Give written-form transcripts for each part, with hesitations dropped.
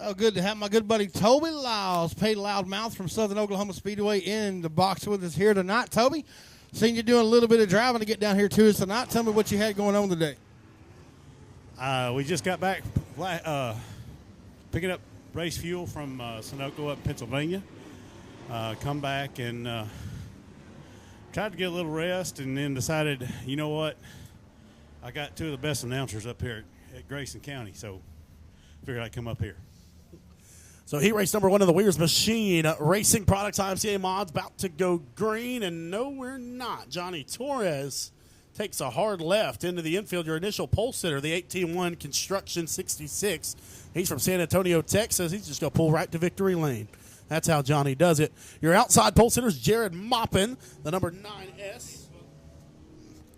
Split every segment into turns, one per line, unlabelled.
Oh, good to have my good buddy Toby Lyles, paid loudmouth from Southern Oklahoma Speedway, in the box with us here tonight. Toby, seen you doing a little bit of driving to get down here to us tonight. Tell me what you had going on today.
We just got back picking up race fuel from Sunoco up in Pennsylvania. Come back and tried to get a little rest, and then decided, you know what, I got two of the best announcers up here at Grayson County, so figured I'd come up here.
So heat race number 1 of the Weir's Machine Racing Products IMCA Mods about to go green, and no, we're not. Johnny Torres takes a hard left into the infield. Your initial pole sitter, the 18-1 Construction 66. He's from San Antonio, Texas. He's just going to pull right to victory lane. That's how Johnny does it. Your outside pole sitter is Jared Moppin, the number 9S.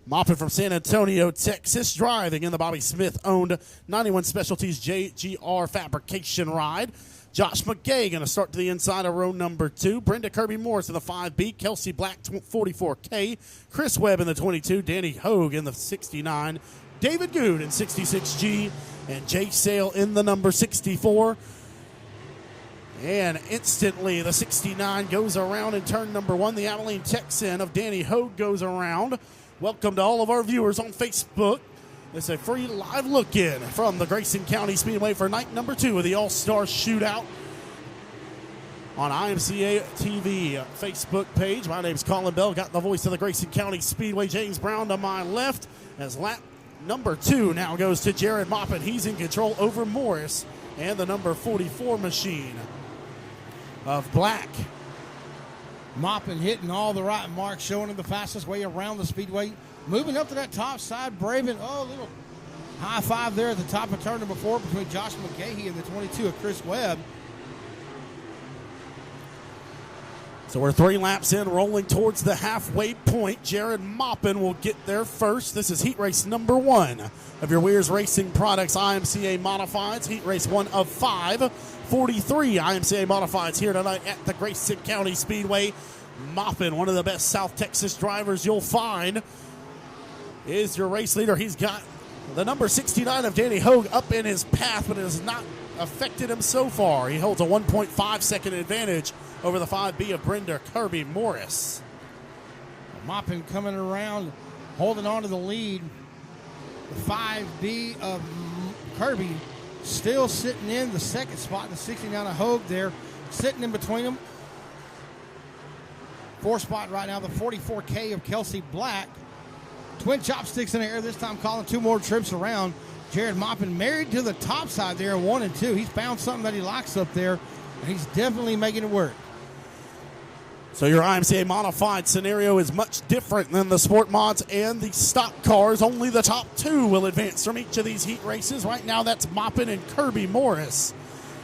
Moppin from San Antonio, Texas, driving in the Bobby Smith-owned 91 Specialties JGR Fabrication ride. Josh McGay going to start to the inside of row number 2. Brenda Kirby Morris in the 5B. Kelsey Black 44K. Chris Webb in the 22. Danny Hogue in the 69. David Good in 66G. And Jay Sale in the number 64. And instantly the 69 goes around in turn number 1. The Abilene Texan of Danny Hogue goes around. Welcome to all of our viewers on Facebook. It's a free live look-in from the Grayson County Speedway for night number 2 of the All Star Shootout on IMCA TV Facebook page. My name's Colin Bell. Got the voice of the Grayson County Speedway. James Brown to my left, as lap number 2 now goes to Jared Moppin. He's in control over Morris and the number 44 machine of Black.
Moppin hitting all the right marks, showing him the fastest way around the speedway. Moving up to that top side, braving, a little high five there at the top of turn number 4 between Josh McGahee and the 22 of Chris Webb.
So we're 3 laps in, rolling towards the halfway point. Jared Moppin will get there first. This is heat race number 1 of your Weir's Racing Products IMCA Modifieds. Heat race 1 of 5. 43 IMCA Modifieds here tonight at the Grayson County Speedway. Moppin, one of the best South Texas drivers you'll find, is your race leader. He's got the number 69 of Danny Hogue up in his path, but it has not affected him so far. He holds a 1.5 second advantage over the 5B of Brenda Kirby Morris.
Moppin coming around, holding on to the lead. The 5B of Kirby still sitting in the second spot. The 69 of Hogue there, sitting in between them. 4th spot right now, the 44K of Kelsey Black. Twin chopsticks in the air this time, calling 2 more trips around. Jared Moppin married to the top side there in 1 and 2. He's found something that he likes up there, and he's definitely making it work.
So your IMCA Modified scenario is much different than the Sport Mods and the stock cars. Only the top 2 will advance from each of these heat races. Right now, that's Moppin and Kirby Morris.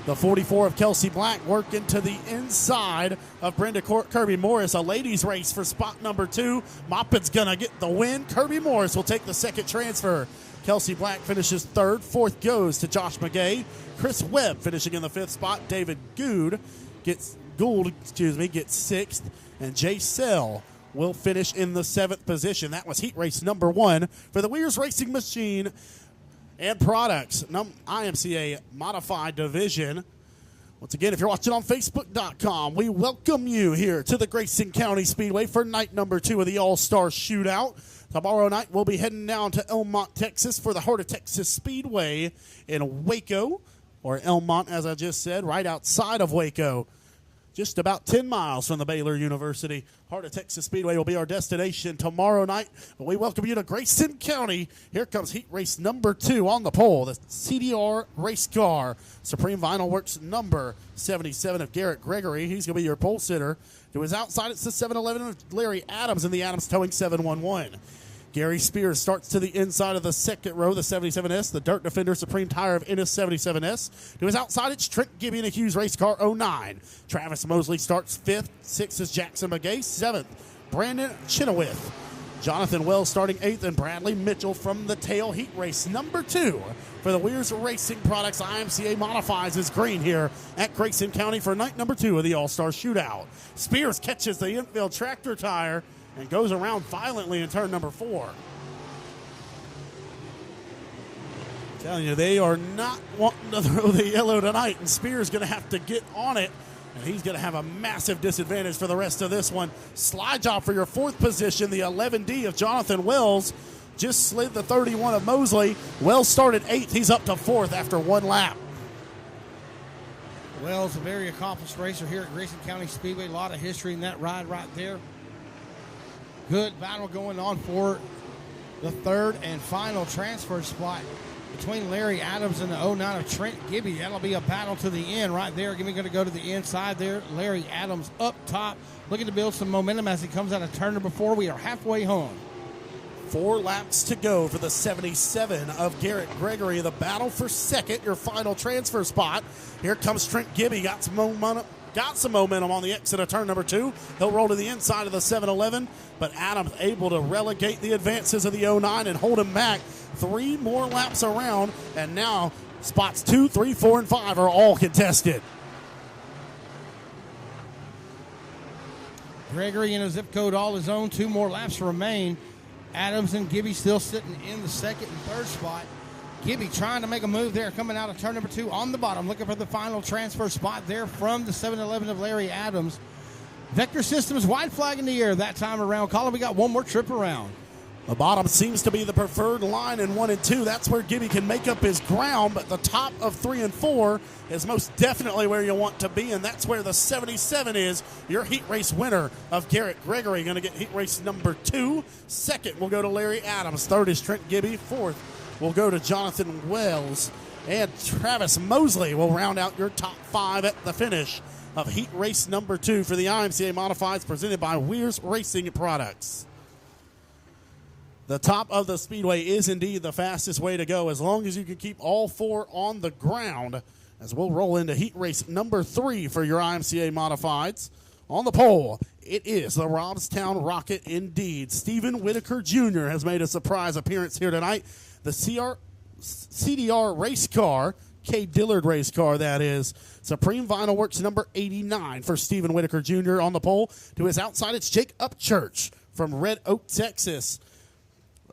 The 44 of Kelsey Black working to the inside of Brenda Kirby Morris. A ladies race for spot number 2. Moppin's going to get the win. Kirby Morris will take the second transfer. Kelsey Black finishes 3rd. 4th goes to Josh McGay. Chris Webb finishing in the 5th spot. David Gould gets 6th. And Jay Sell will finish in the 7th position. That was heat race number 1 for the Weir's Racing Machine and Products IMCA Modified Division. Once again, if you're watching on Facebook.com, we welcome you here to the Grayson County Speedway for night number 2 of the All Star Shootout. Tomorrow night, we'll be heading down to Elmont, Texas for the Heart of Texas Speedway in Waco, or Elmont, as I just said, right outside of Waco. Just about 10 miles from the Baylor University. Heart of Texas Speedway will be our destination tomorrow night. But we welcome you to Grayson County. Here comes heat race number 2 on the pole. The CDR race car. Supreme Vinyl Works number 77 of Garrett Gregory. He's going to be your pole sitter. To his outside, it's the 711 of Larry Adams in the Adams Towing 711. Gary Spears starts to the inside of the second row, the 77S, the Dirt Defender Supreme Tire of Ennis 77S. To his outside, it's Trent Gibby in a Hughes Race Car 09. Travis Mosley starts 5th. 6th is Jackson McGay. 7th, Brandon Chenoweth. Jonathan Wells starting 8th, and Bradley Mitchell from the tail. Heat race number 2 for the Weir's Racing Products IMCA Modifieds is green here at Grayson County for night number 2 of the All-Star Shootout. Spears catches the infield tractor tire and goes around violently in turn number 4. Telling you, they are not wanting to throw the yellow tonight, and Spears going to have to get on it, and he's going to have a massive disadvantage for the rest of this one. Slide job for your fourth position, the 11D of Jonathan Wells. Just slid the 31 of Mosley. Wells started 8th. He's up to 4th after one lap.
Wells, a very accomplished racer here at Grayson County Speedway. A lot of history in that ride right there. Good battle going on for the third and final transfer spot between Larry Adams and the 09 of Trent Gibby. That'll be a battle to the end right there. Gibby going to go to the inside there. Larry Adams up top, looking to build some momentum as he comes out of turn number 4. We are halfway home.
4 laps to go for the 77 of Garrett Gregory. The battle for second, your final transfer spot. Here comes Trent Gibby. Got some momentum on the exit of turn number 2. He'll roll to the inside of the 7-Eleven, but Adams able to relegate the advances of the 09 and hold him back. 3 more laps around, and now spots 2, 3, 4, and 5 are all contested.
Gregory in a zip code all his own. 2 more laps remain. Adams and Gibby still sitting in the second and third spot. Gibby trying to make a move there, coming out of turn number 2 on the bottom, looking for the final transfer spot there from the 7-Eleven of Larry Adams. Vector Systems white flag in the air that time around. Colin, we got one more trip around.
The bottom seems to be the preferred line in 1 and 2. That's where Gibby can make up his ground, but the top of 3 and 4 is most definitely where you want to be, and that's where the 77 is. Your heat race winner of Garrett Gregory going to get heat race number 2. Second will go to Larry Adams. Third is Trent Gibby. Fourth will go to Jonathan Wells. And Travis Mosley will round out your top 5 at the finish of heat race number 2 for the IMCA Modifieds presented by Weir's Racing Products. The top of the speedway is indeed the fastest way to go as long as you can keep all 4 on the ground, as we'll roll into heat race number 3 for your IMCA Modifieds. On the pole, it is the Robstown Rocket indeed. Stephen Whitaker Jr. has made a surprise appearance here tonight. The CDR race car, K. Dillard race car, that is. Supreme Vinyl Works number 89 for Stephen Whitaker Jr. on the pole. To his outside, it's Jake Upchurch from Red Oak, Texas.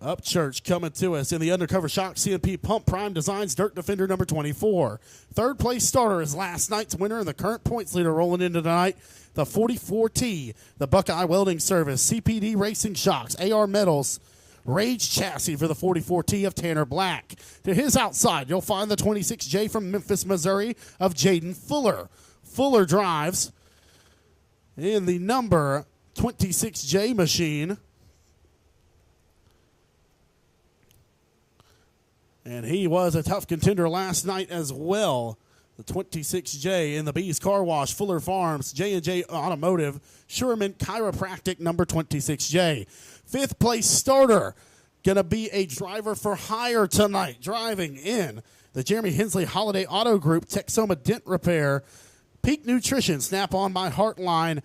Upchurch coming to us in the Undercover Shock CMP Pump Prime Designs Dirt Defender number 24. Third place starter is last night's winner and the current points leader rolling into tonight, the 44T, the Buckeye Welding Service, CPD Racing Shocks, AR Metals, Rage Chassis for the 44T of Tanner Black. To his outside, you'll find the 26J from Memphis, Missouri of Jaden Fuller. Fuller drives in the number 26J machine. And he was a tough contender last night as well. The 26J in the Bees Car Wash, Fuller Farms, J&J Automotive, Sherman Chiropractic, number 26J. Fifth place starter, going to be a driver for hire tonight. Driving in the Jeremy Hensley Holiday Auto Group, Texoma Dent Repair, Peak Nutrition, Snap-on by Heartline,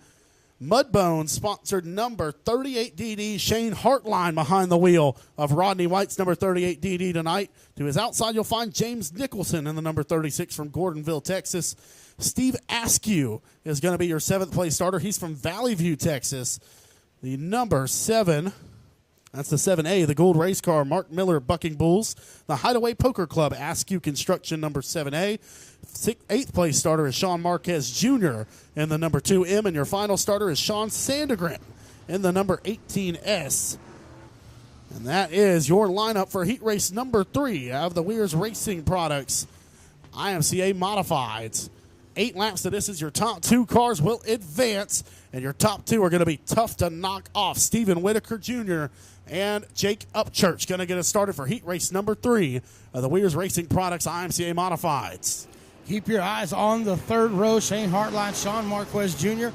Mudbone sponsored number 38DD, Shane Hartline behind the wheel of Rodney White's number 38DD tonight. To his outside, you'll find James Nicholson in the number 36 from Gordonville, Texas. Steve Askew is going to be your 7th place starter. He's from Valley View, Texas. The number 7, that's the 7A, the Gold Race Car, Mark Miller, Bucking Bulls. The Hideaway Poker Club, Askew Construction, number 7A. 8th place starter is Sean Marquez Jr. in the number 2M, and your final starter is Sean Sandegren in the number 18S. And that is your lineup for heat race number 3 of the Weir's Racing Products IMCA Modifieds. 8 laps to this is your top 2 cars will advance, and your top 2 are going to be tough to knock off. Stephen Whitaker Jr. and Jake Upchurch going to get us started for heat race number 3 of the Weir's Racing Products IMCA Modifieds.
Keep your eyes on the third row. Shane Hartline, Sean Marquez Jr.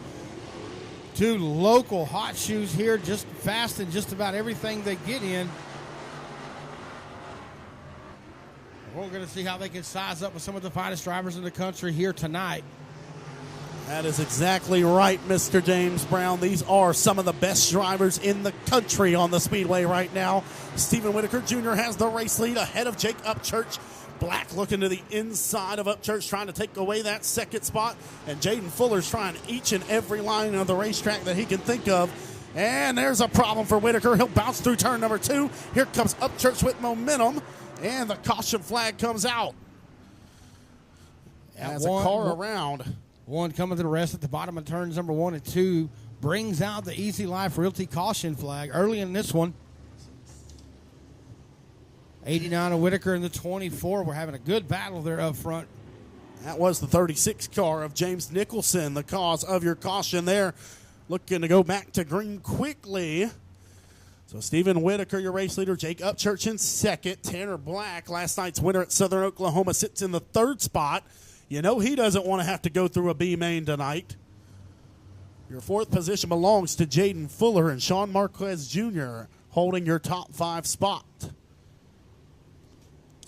2 local hot shoes here, just fast in just about everything they get in. We're going to see how they can size up with some of the finest drivers in the country here tonight.
That is exactly right, Mr. James Brown. These are some of the best drivers in the country on the speedway right now. Stephen Whitaker Jr. has the race lead ahead of Jake Upchurch. Black looking to the inside of Upchurch, trying to take away that second spot. And Jaden Fuller's trying each and every line of the racetrack that he can think of. And there's a problem for Whitaker. He'll bounce through turn number 2. Here comes Upchurch with momentum. And the caution flag comes out. As a car around.
One coming to the rest at the bottom of turns number 1 and 2 brings out the Easy Life Realty caution flag early in this one. 89 of Whitaker and the 24. We're having a good battle there up front.
That was the 36 car of James Nicholson, the cause of your caution there. Looking to go back to green quickly. So Stephen Whitaker, your race leader. Jake Upchurch in second. Tanner Black, last night's winner at Southern Oklahoma, sits in the third spot. You know he doesn't want to have to go through a B main tonight. Your fourth position belongs to Jaden Fuller and Sean Marquez Jr. holding your top 5 spot.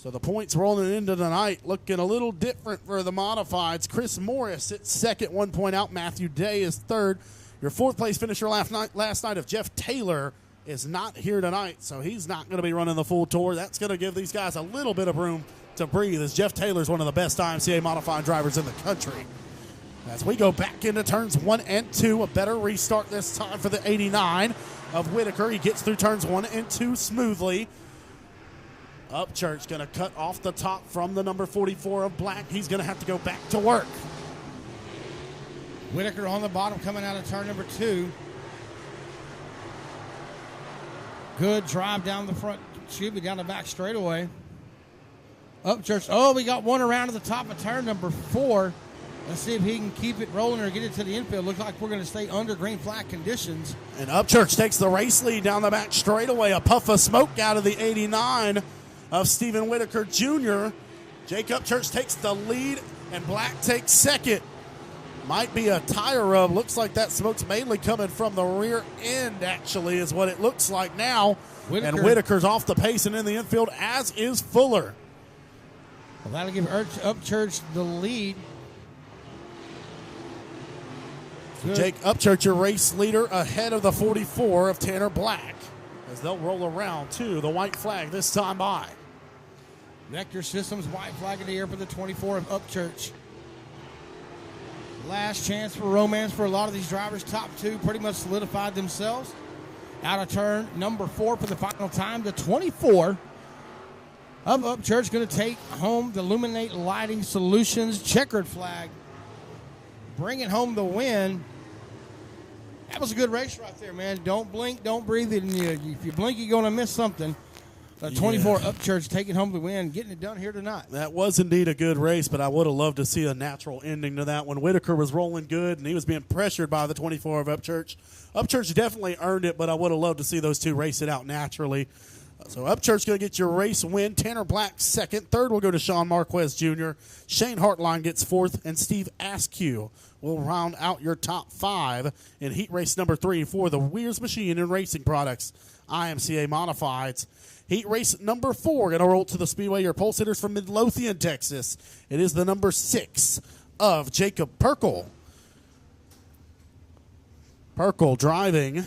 So the points rolling into tonight looking a little different for the Modifieds. Chris Morris sits second, 1 point out. Matthew Day is third. Your fourth place finisher last night of Jeff Taylor is not here tonight, so he's not going to be running the full tour. That's going to give these guys a little bit of room to breathe, as Jeff Taylor is one of the best IMCA modified drivers in the country. As we go back into turns 1 and 2, a better restart this time for the 89 of Whitaker. He gets through turns 1 and 2 smoothly. Upchurch going to cut off the top from the number 44 of Black. He's going to have to go back to work.
Whitaker on the bottom coming out of turn number 2. Good drive down the front, down the back straightaway. Upchurch, we got one around to the top of turn number 4. Let's see if he can keep it rolling or get it to the infield. Looks like we're going to stay under green flag conditions.
And Upchurch takes the race lead down the back straightaway. A puff of smoke out of the 89 of Stephen Whitaker Jr. Jake Upchurch takes the lead, and Black takes second. Might be a tire rub. Looks like that smoke's mainly coming from the rear end, actually, is what it looks like now. And Whitaker's off the pace and in the infield, as is Fuller.
Well, that'll give Upchurch the lead.
Jake Upchurch, your race leader, ahead of the 44 of Tanner Black, as they'll roll around to the white flag this time by.
Vector Systems white flag in the air for the 24 of Upchurch. Last chance for romance for a lot of these drivers. Top 2 pretty much solidified themselves. Out of turn number 4 for the final time. The 24 of Upchurch going to take home the Illuminate Lighting Solutions checkered flag. Bringing home the win. That was a good race right there, man. Don't blink, don't breathe. If you blink, you're going to miss something. The 24 Upchurch taking home the win, getting it done here tonight.
That was indeed a good race, but I would have loved to see a natural ending to that one. Whitaker was rolling good, and he was being pressured by the 24 of Upchurch. Upchurch definitely earned it, but I would have loved to see those two race it out naturally. So Upchurch going to get your race win. Tanner Black second. Third will go to Sean Marquez Jr. Shane Hartline gets fourth, and Steve Askew will round out your top 5 in heat race number 3 for the Weir's Machine and Racing Products, IMCA Modifieds. Heat race number 4 going to roll to the Speedway. Your pole sitters from Midlothian, Texas. It is the number 6 of Jacob Perkle. Perkle driving